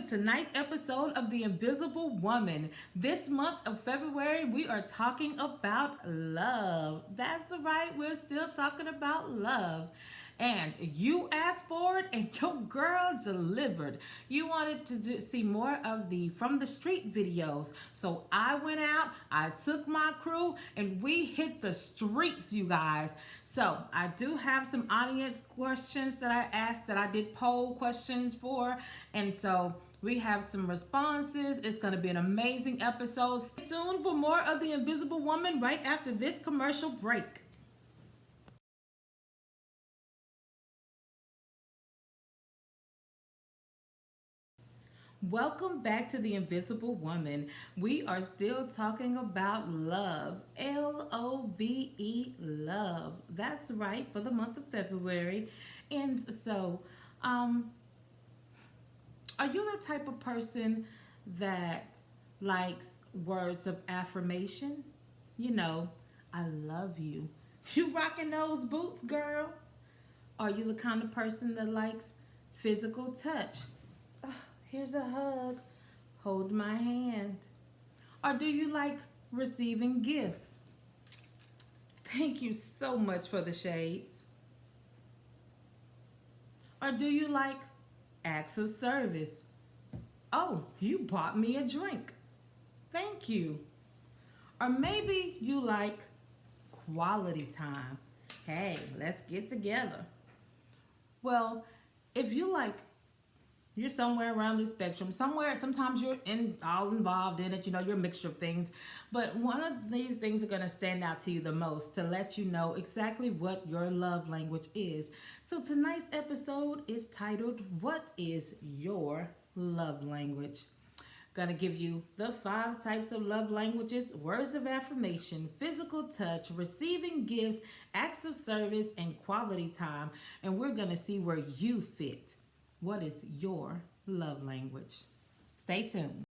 tonight's episode of The Invisible Woman. This month of February, we are talking about love. That's right, we're still talking about love. And you asked for it, and your girl delivered. You wanted to see more of the From the Street videos. So I went out, I took my crew, and we hit the streets, you guys. So I do have some audience questions that I asked, that I did poll questions for. And so we have some responses. It's going to be an amazing episode. Stay tuned for more of The Invisible Woman right after this commercial break. Welcome back to The Invisible Woman. We are still talking about love. Love. Love. That's right, for the month of February. And so, are you the type of person that likes words of affirmation? You know, I love you. You rocking those boots, girl? Are you the kind of person that likes physical touch? Here's a hug. Hold my hand. Or do you like receiving gifts? Thank you so much for the shades. Or do you like acts of service? Oh, you bought me a drink. Thank you. Or maybe you like quality time. Hey, let's get together. Well, if you like, you're somewhere around the spectrum. Sometimes you're all involved in it. You know, you're a mixture of things. But one of these things are going to stand out to you the most to let you know exactly what your love language is. So tonight's episode is titled, What is Your Love Language? Going to give you the 5 types of love languages: words of affirmation, physical touch, receiving gifts, acts of service, and quality time. And we're going to see where you fit. What is your love language? Stay tuned.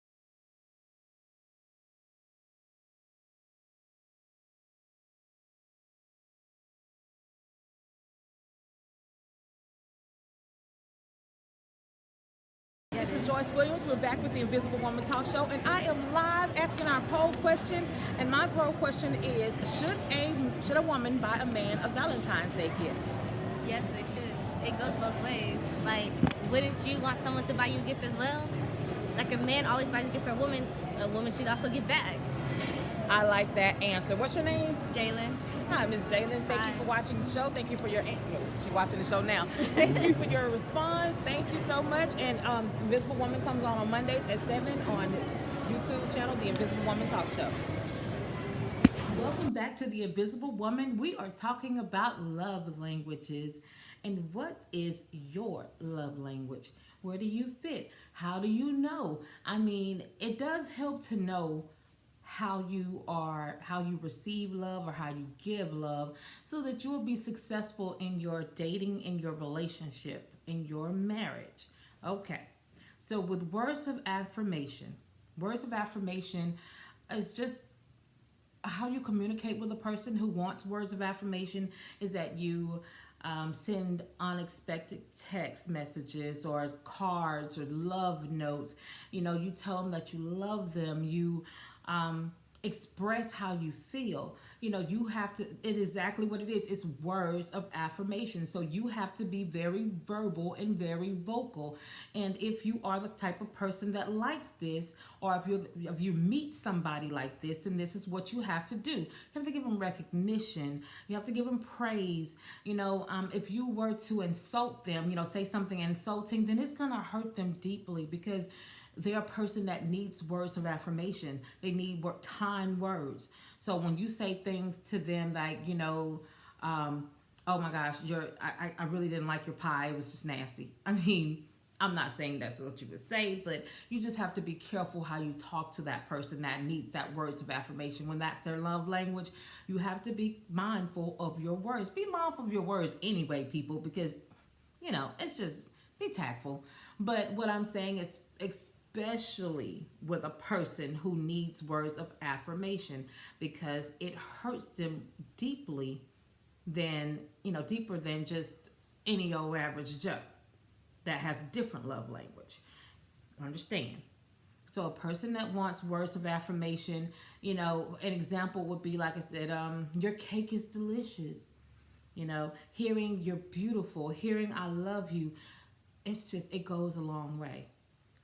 This is Joyce Williams. We're back with the Invisible Woman Talk Show, and I am live asking our poll question. And my poll question is: Should a woman buy a man a Valentine's Day gift? Yes, they should. It goes both ways. Like, wouldn't you want someone to buy you a gift as well? Like, a man always buys a gift for a woman should also give back. I like that answer. What's your name? Jalen. Hi, Miss Jalen. Thank you Hi. for watching the show. Thank you for your she's watching the show now. Thank you for your response. Thank you so much. And Invisible Woman comes on Mondays at 7 on YouTube channel, The Invisible Woman Talk Show. Welcome back to The Invisible Woman. We are talking about love languages. And what is your love language? Where do you fit? How do you know? I mean, it does help to know how you receive love or how you give love, so that you will be successful in your dating, in your relationship, in your marriage. Okay. So with words of affirmation is just how you communicate with a person who wants words of affirmation. Is that you send unexpected text messages or cards or love notes. You know, you tell them that you love them. You express how you feel. You know, you have to, it is exactly what it is. It's words of affirmation. So you have to be very verbal and very vocal. And if you are the type of person that likes this, or if you meet somebody like this, then this is what you have to do. You have to give them recognition. You have to give them praise. You know, if you were to insult them, you know, say something insulting, then it's going to hurt them deeply, because they're a person that needs words of affirmation. They need kind words. So when you say things to them like, you know, oh my gosh, I really didn't like your pie. It was just nasty. I mean, I'm not saying that's what you would say, but you just have to be careful how you talk to that person that needs that words of affirmation. When that's their love language, you have to be mindful of your words. Be mindful of your words anyway, people, because, you know, it's just, be tactful. But what I'm saying is, especially with a person who needs words of affirmation, because it hurts them deeply deeper than just any old average Joe that has a different love language. Understand. So a person that wants words of affirmation, an example would be like I said, your cake is delicious. Hearing you're beautiful, hearing I love you, it goes a long way.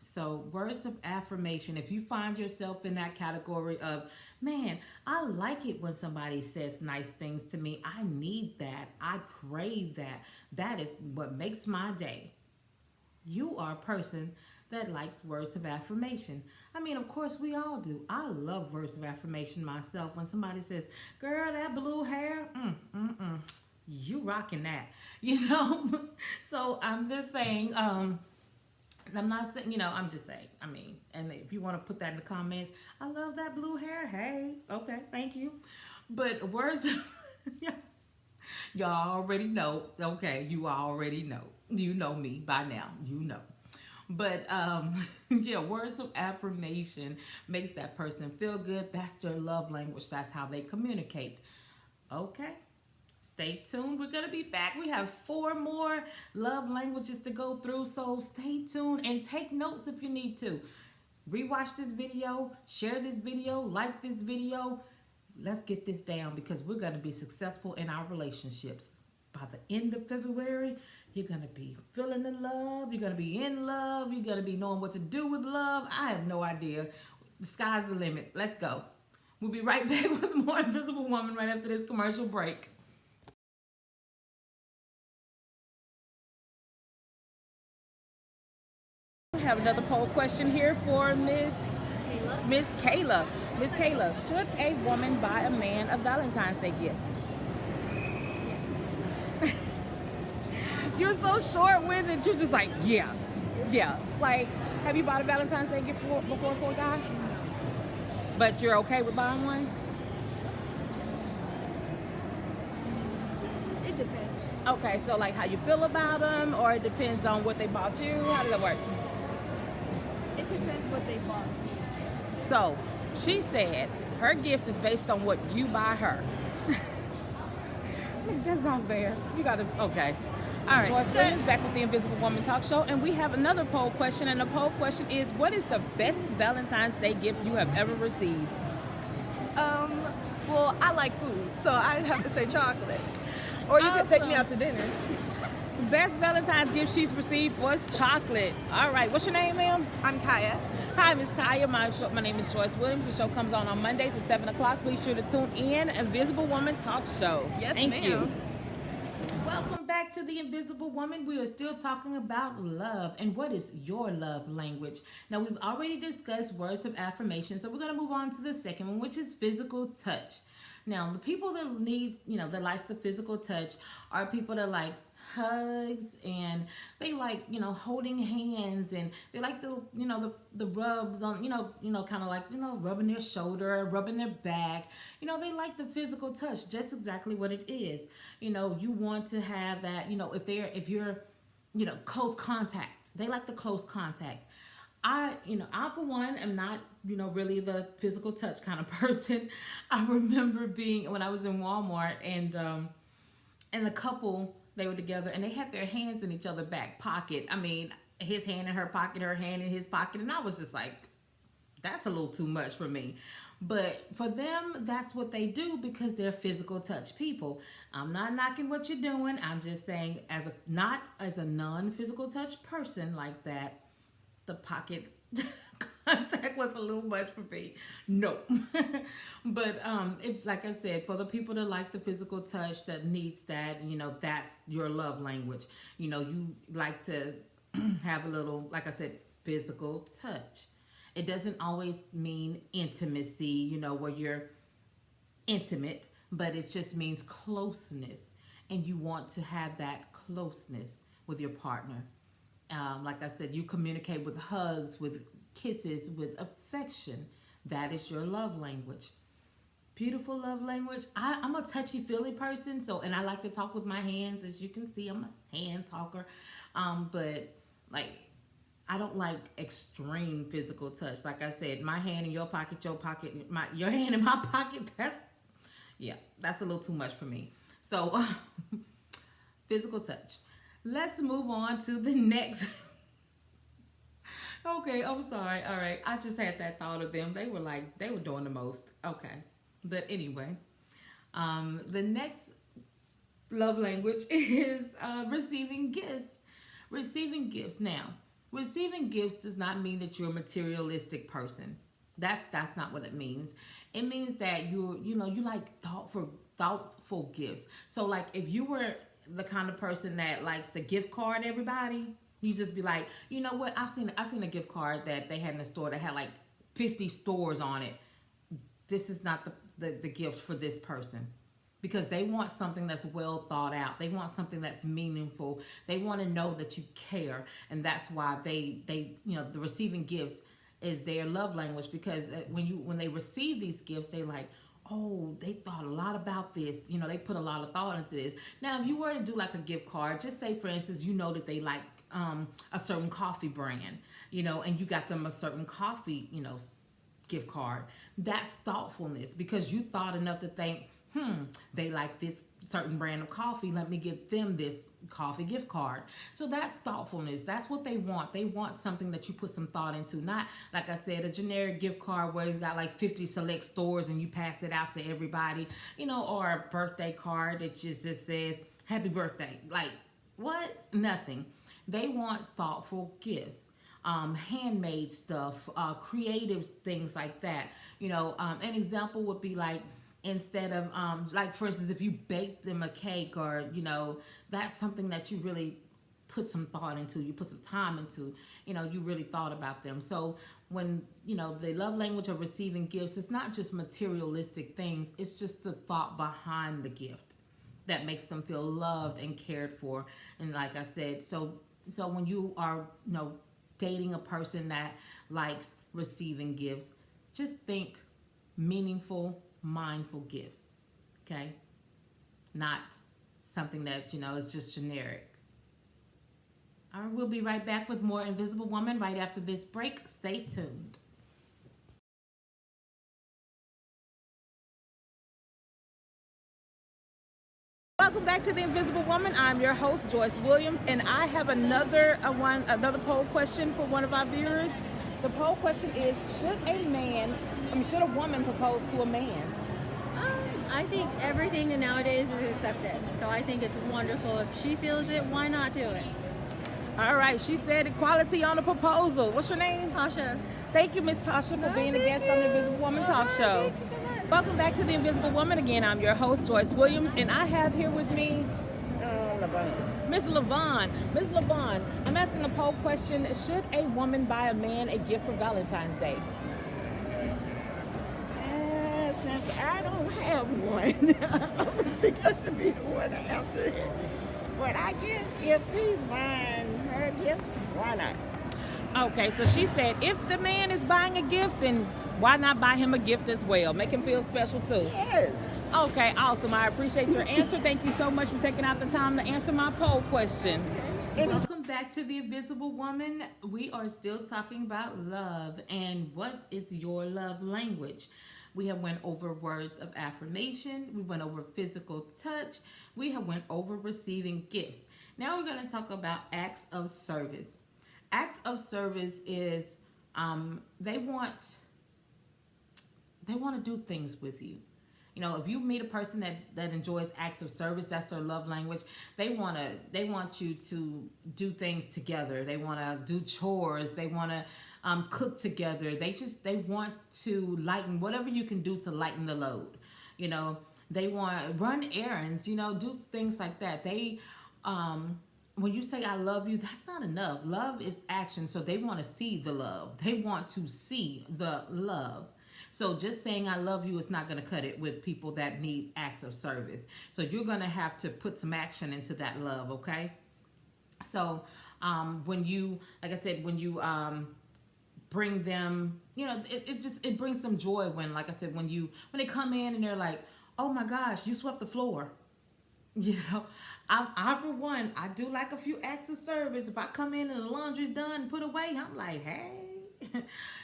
So, words of affirmation, if you find yourself in that category of, man, I like it when somebody says nice things to me. I need that. I crave that. That is what makes my day. You are a person that likes words of affirmation. I mean, of course, we all do. I love words of affirmation myself. When somebody says, girl, that blue hair, you rocking that, So I'm just saying, I'm not saying, I'm just saying, I mean, and if you want to put that in the comments, I love that blue hair. Hey, okay, thank you. But words, y'all already know. Okay, you already know. You know me by now. But words of affirmation makes that person feel good. That's their love language. That's how they communicate. Okay. Stay tuned. We're going to be back. We have 4 more love languages to go through. So stay tuned and take notes if you need to. Rewatch this video, share this video, like this video. Let's get this down because we're going to be successful in our relationships. By the end of February, you're going to be feeling the love. You're going to be in love. You're going to be knowing what to do with love. I have no idea. The sky's the limit. Let's go. We'll be right back with more Invisible Woman right after this commercial break. We have another poll question here for Miss Kayla. Miss Kayla, should a woman buy a man a Valentine's Day gift? You're so short-winded. You're just like, yeah. Like, have you bought a Valentine's Day gift before for a guy? But you're okay with buying one? It depends. Okay, so like how you feel about them, or it depends on what they bought you? How does that work? It depends what they bought. So she said her gift is based on what you buy her. That's not fair. You gotta, okay. All right, Joyce Williams back with the Invisible Woman Talk Show, and we have another poll question, and the poll question is, what is the best Valentine's Day gift you have ever received? Well, I like food, so I'd have to say chocolates. Or you could take me out to dinner. Best Valentine's gift she's received was chocolate. All right, what's your name, ma'am? I'm Kaya. Hi, Miss Kaya. My name is Joyce Williams. The show comes on Mondays at 7 o'clock. Please sure to tune in. Invisible Woman Talk Show. Yes, Thank ma'am. you. Welcome back to the Invisible Woman. We are still talking about love and what is your love language. Now, we've already discussed words of affirmation, so we're going to move on to the second one, which is physical touch. Now, the people that that likes the physical touch are people that likes hugs, and they like, holding hands, and they like the rubs on, kind of like, rubbing their shoulder, rubbing their back. They like the physical touch, just exactly what it is. You want to have that, if you're, close contact. They like the close contact. I for one am not, really the physical touch kind of person. I remember when I was in Walmart, and the couple, they were together, and they had their hands in each other's back pocket. I mean, his hand in her pocket, her hand in his pocket, and I was just like, that's a little too much for me. But for them, that's what they do because they're physical touch people. I'm not knocking what you're doing. I'm just saying, not as a non-physical touch person like that, the pocket contact was a little much for me. No. But like I said, for the people that like the physical touch, that needs that, that's your love language. You like to have a little, like I said, physical touch. It doesn't always mean intimacy, where you're intimate, but it just means closeness. And you want to have that closeness with your partner. Like I said, you communicate with hugs, with kisses, with affection. That is your love language. Beautiful love language. I'm a touchy-feely person, and I like to talk with my hands. As you can see, I'm a hand talker. But like, I don't like extreme physical touch. Like I said, my hand in your pocket, your hand in my pocket, that's a little too much for me. So, physical touch. Let's move on to the next Okay, I'm sorry. All right. I just had that thought of them. They were doing the most. Okay. But anyway, the next love language is receiving gifts. Receiving gifts. Now, receiving gifts does not mean that you're a materialistic person. That's not what it means. It means that you like thoughtful gifts. So like if you were the kind of person that likes to gift card everybody, you just be like, you know what? I've seen a gift card that they had in the store that had like 50 stores on it. This is not the gift for this person, because they want something that's well thought out. They want something that's meaningful. They want to know that you care, and that's why they the receiving gifts is their love language, because when they receive these gifts, they like, oh, they thought a lot about this. They put a lot of thought into this. Now, if you were to do like a gift card, just say for instance, that they like a certain coffee brand, and you got them a certain coffee, gift card. That's thoughtfulness, because you thought enough to think, they like this certain brand of coffee. Let me give them this coffee gift card. So that's thoughtfulness. That's what they want. They want something that you put some thought into. Not, like I said, a generic gift card where it's got like 50 select stores and you pass it out to everybody, or a birthday card that just says, happy birthday. Like, what? Nothing. They want thoughtful gifts. Handmade stuff, creative things like that. An example would be like, instead of like for instance, if you bake them a cake, or that's something that you really put some thought into, you put some time into, you really thought about them. So when the love language of receiving gifts, it's not just materialistic things, it's just the thought behind the gift that makes them feel loved and cared for. And like I said, so when you are dating a person that likes receiving gifts, just think meaningful, mindful gifts, okay? Not something that is just generic. All right, we'll be right back with more Invisible Woman right after this break. Stay tuned. Welcome back to The Invisible Woman. I'm your host, Joyce Williams, and I have another poll question for one of our viewers. The poll question is, should a woman propose to a man? I think everything nowadays is accepted, so I think it's wonderful. If she feels it, why not do it? All right, she said equality on a proposal. What's your name? Tasha. Thank you, Miss Tasha, for being a guest on the Invisible Woman Talk Show. Thank you so much. Welcome back to The Invisible Woman. Again, I'm your host, Joyce Williams, and I have here with me Miss LaVon. Miss LaVon, I'm asking a poll question. Should a woman buy a man a gift for Valentine's Day? Since I don't have one, I don't think I should be the one to answer it. But I guess if he's buying her gift, why not? Okay, so she said if the man is buying a gift, then why not buy him a gift as well? Make him feel special too. Yes. Okay, awesome. I appreciate your answer. Thank you so much for taking out the time to answer my poll question. Welcome back to The Invisible Woman. We are still talking about love and what is your love language. We have went over words of affirmation. We went over physical touch. We have went over receiving gifts. Now we're going to talk about acts of service. Acts of service is they want to do things with you. If you meet a person that enjoys acts of service, that's their love language. They want you to do things together. They want to do chores. They want to cook together. They want to lighten whatever you can do to lighten the load. They want to run errands. Do things like that. They when you say I love you, that's not enough. Love is action. So they want to see the love. They want to see the love. So just saying I love you is not going to cut it with people that need acts of service. So you're going to have to put some action into that love, okay? So when you, like I said, when you bring them, it brings some joy when, like I said, when they come in and they're like, oh my gosh, you swept the floor. I for one, I do like a few acts of service. If I come in and the laundry's done and put away, I'm like, hey,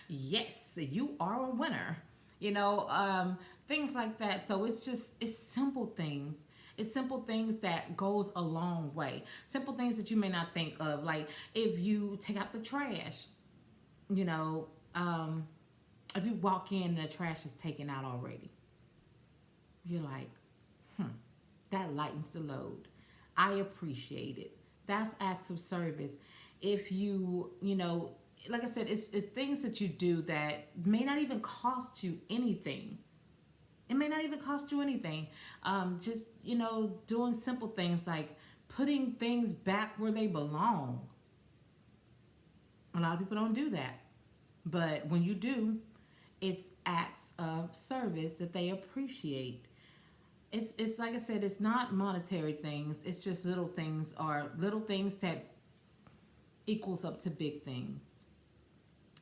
yes, you are a winner. Things like that. So it's simple things. It's simple things that goes a long way. Simple things that you may not think of. Like if you take out the trash, you know, if you walk in and the trash is taken out already, you're like, that lightens the load. I appreciate it. That's acts of service. If you, you know, like I said, it's things that you do that may not even cost you anything. It may not even cost you anything. Just, you know, doing simple things like putting things back where they belong. A lot of people don't do that. But when you do, it's acts of service that they appreciate. It's like I said, it's not monetary things. It's just little things, or little things that equals up to big things.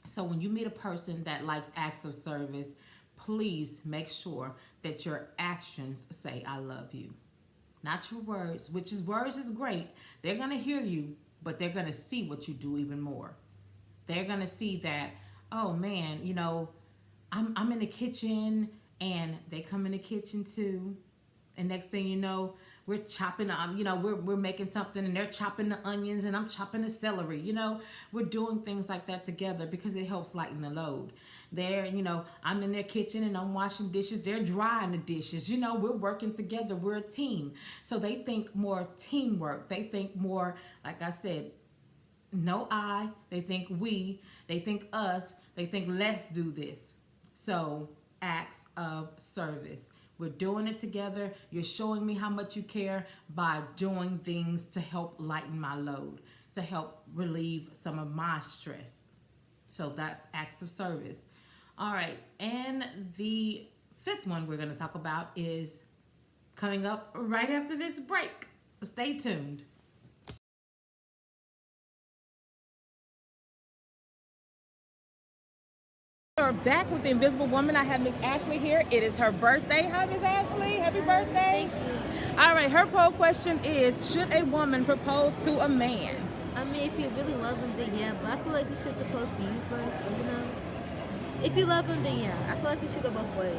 So when you meet a person that likes acts of service, please make sure that your actions say, I love you. Not your words, words is great. They're going to hear you, but they're going to see what you do even more. They're going to see that, oh man, you know, I'm in the kitchen, and they come in the kitchen too. And next thing you know, we're chopping, you know, we're making something, and they're chopping the onions, and I'm chopping the celery. You know, we're doing things like that together because it helps lighten the load. They're, you know, I'm in their kitchen and I'm washing dishes. They're drying the dishes. You know, we're working together. We're a team. So they think more teamwork. They think more, like I said, no I. They think we. They think us. They think let's do this. So acts of service. We're doing it together. You're showing me how much you care by doing things to help lighten my load, to help relieve some of my stress. So that's acts of service. All right. And the fifth one we're going to talk about is coming up right after this break. Stay tuned. We're back with the Invisible Woman. I have Miss Ashley here. It is her birthday. Hi, Miss Ashley. Happy birthday. Thank you. All right, her poll question is, should a woman propose to a man? I mean, if you really love him, then yeah, but I feel like you should propose to you first, you know? If you love him, then yeah. I feel like you should go both ways.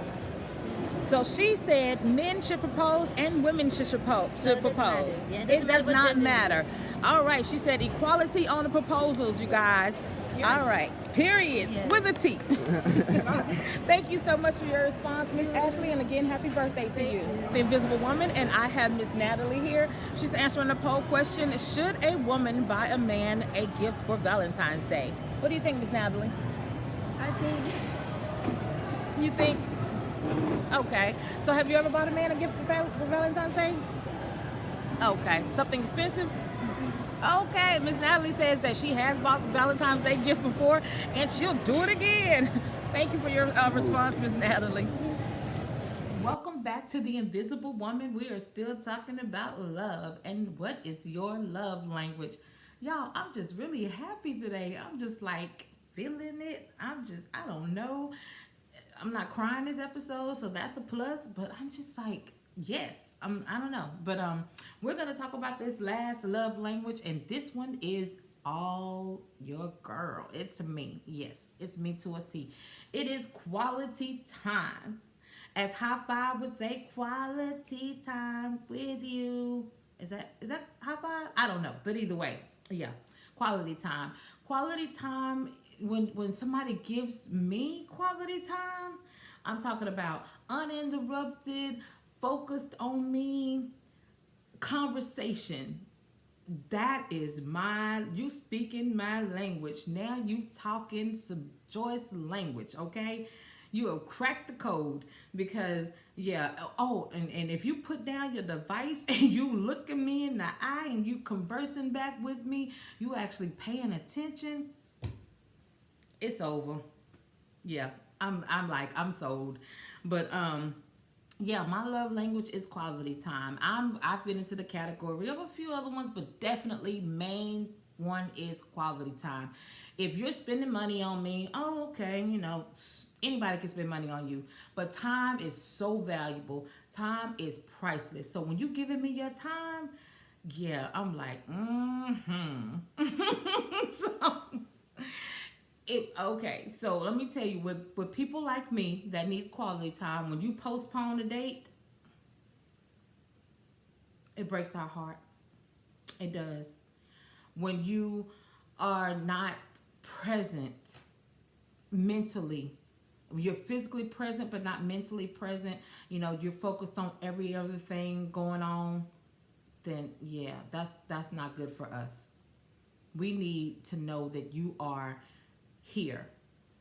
So she said men should propose and women should propose. So it doesn't matter. Yeah, it does what not gender. matter. All right, she said equality on the proposals, you guys. Yeah. All right, period, Yeah. with a T. Thank you so much for your response, Miss Ashley, and again, happy birthday to you. The Invisible Woman, and I have Miss Natalie here. She's answering the poll question, should a woman buy a man a gift for Valentine's Day? What do you think, Miss Natalie? I think You think? Okay. So have you ever bought a man a gift for Valentine's Day? Okay. Something expensive? Okay. Miss Natalie says that she has bought a Valentine's Day gift before, and she'll do it again. Thank you for your response, Miss Natalie. Welcome back to the Invisible Woman. We are still talking about love and what is your love language. Y'all, I'm just really happy today. I'm just like feeling it. I don't know. I'm not crying this episode, so that's a plus, but I'm just like, yes. I don't know. But we're going to talk about this last love language, and this one is all your girl. It's me. Yes, it's me to a T. It is quality time. As High Five would say, quality time with you. Is that High Five? I don't know, but either way, yeah, quality time. Quality time, when somebody gives me quality time, I'm talking about uninterrupted, focused on me conversation. That is you speaking my language. Now you talking some Joyce language, okay? You have cracked the code because, yeah. Oh, and if you put down your device and you look at me in the eye and you conversing back with me, you actually paying attention, it's over. Yeah, I'm sold. But yeah, my love language is quality time. I fit into the category of a few other ones, but definitely main one is quality time. If you're spending money on me, oh, okay, you know, anybody can spend money on you, but time is so valuable. Time is priceless. So when you giving me your time, yeah, I'm like, okay, so let me tell you, with people like me that need quality time, when you postpone a date, it breaks our heart. It does. When you are not present mentally, you're physically present but not mentally present, you're focused on every other thing going on, then yeah, that's not good for us. We need to know that you are here.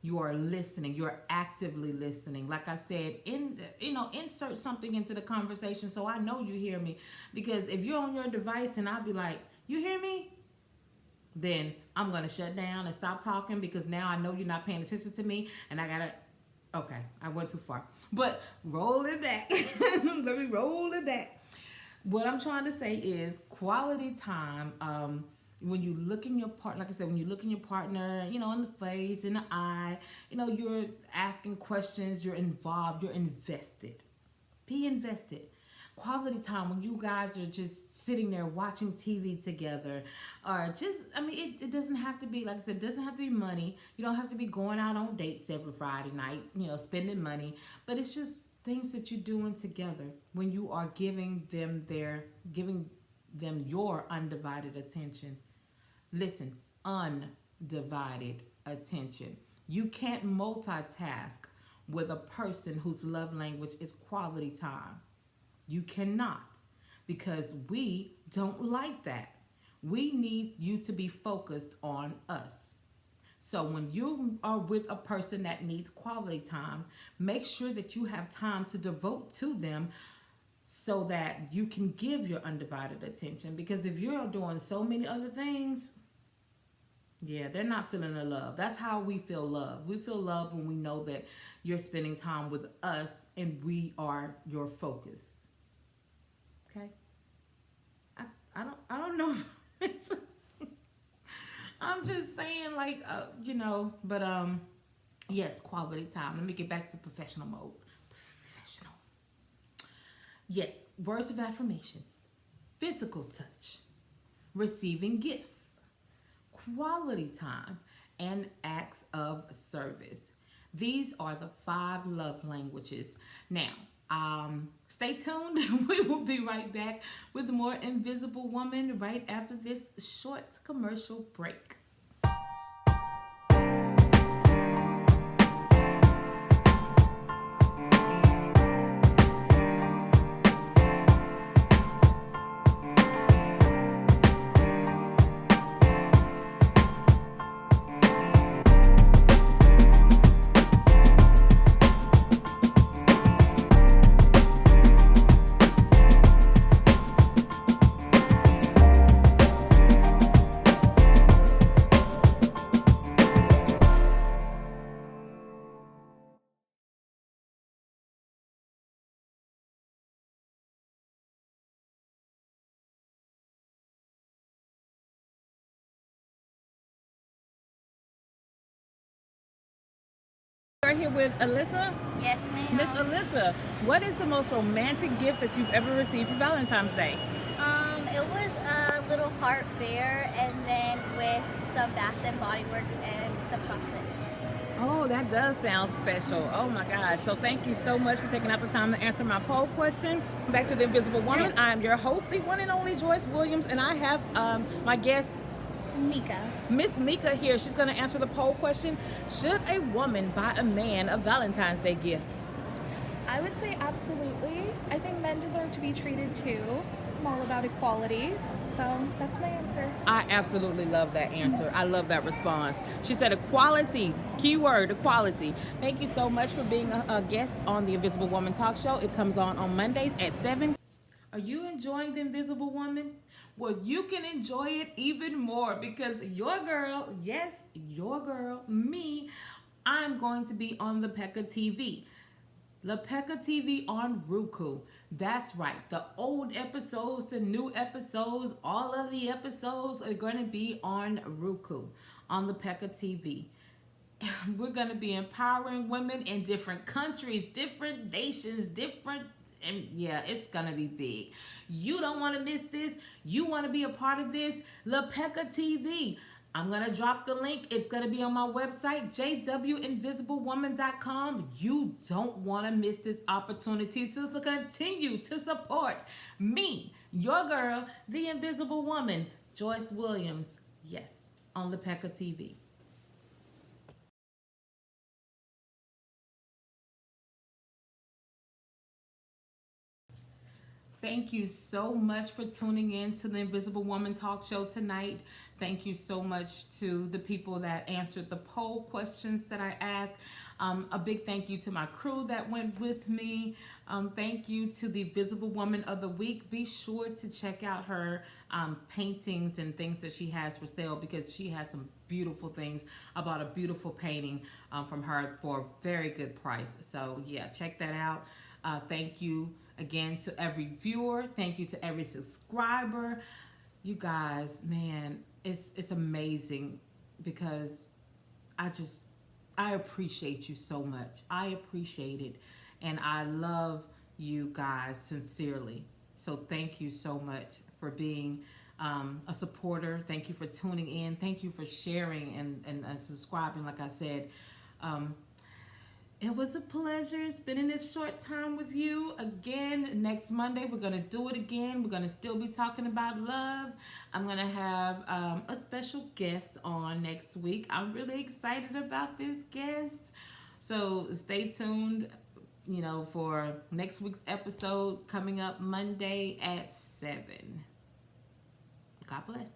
You are listening. You're actively listening. Like I said, insert something into the conversation so I know you hear me. Because if you're on your device and I'll be like, you hear me? Then I'm going to shut down and stop talking, because now I know you're not paying attention to me, and I got to, okay, I went too far. But roll it back. Let me roll it back. What I'm trying to say is quality time. When you look in your partner, like I said, when you look in your partner, in the face, in the eye, you're asking questions, you're involved, you're invested. Be invested. Quality time when you guys are just sitting there watching TV together, or just, it doesn't have to be, like I said, it doesn't have to be money. You don't have to be going out on dates every Friday night, spending money, but it's just things that you're doing together when you are giving them your undivided attention. Listen, undivided attention. You can't multitask with a person whose love language is quality time. You cannot, because we don't like that. We need you to be focused on us. So when you are with a person that needs quality time, make sure that you have time to devote to them so that you can give your undivided attention. Because if you're doing so many other things, yeah, they're not feeling the love. That's how we feel love. We feel love when we know that you're spending time with us and we are your focus. Okay? I don't know if it's I'm just saying, but yes, quality time. Let me get back to professional mode. Professional. Yes, words of affirmation, physical touch, receiving gifts, quality time, and acts of service. These are the 5 love languages. Now, stay tuned. We will be right back with more Invisible Woman right after this short commercial break. We're here with Alyssa. Yes, ma'am. Miss Alyssa, what is the most romantic gift that you've ever received for Valentine's Day? It was a little heart bear, and then with some Bath and Body Works and some chocolates. Oh, that does sound special. Oh my gosh. So thank you so much for taking out the time to answer my poll question. Back to the Invisible Woman. I'm your host, the one and only Joyce Williams, and I have my guest, Mika. Miss Mika here. She's going to answer the poll question. Should a woman buy a man a Valentine's Day gift? I would say absolutely. I think men deserve to be treated too. I'm all about equality. So that's my answer. I absolutely love that answer. I love that response. She said equality. Keyword, equality. Thank you so much for being a guest on the Invisible Woman Talk Show. It comes on Mondays at 7. Are you enjoying the Invisible Woman? Well, you can enjoy it even more, because your girl, yes, your girl, me, I'm going to be on LaPeca TV. LaPeca TV on Roku. That's right. The old episodes, the new episodes, all of the episodes are going to be on Roku, on LaPeca TV. We're going to be empowering women in different countries, different nations, and yeah, it's gonna be big. You don't want to miss this. You want to be a part of this. LaPeca TV. I'm gonna drop the link. It's gonna be on my website, jwinvisiblewoman.com. You don't want to miss this opportunity to continue to support me, your girl, the Invisible Woman, Joyce Williams. Yes, on LaPeca TV. Thank you so much for tuning in to the Invisible Woman Talk Show tonight. Thank you so much to the people that answered the poll questions that I asked. A big thank you to my crew that went with me. Thank you to the Visible Woman of the Week. Be sure to check out her paintings and things that she has for sale, because she has some beautiful things. I bought a beautiful painting from her for a very good price. So yeah, check that out. Thank you again to every viewer. Thank you to every subscriber. You guys, man, it's amazing, because I appreciate you so much. I appreciate it, and I love you guys sincerely. So thank you so much for being a supporter. Thank you for tuning in. Thank you for sharing and subscribing. Like I said, it was a pleasure spending this short time with you. Again, next Monday, we're going to do it again. We're going to still be talking about love. I'm going to have a special guest on next week. I'm really excited about this guest. So stay tuned, for next week's episode coming up Monday at 7. God bless.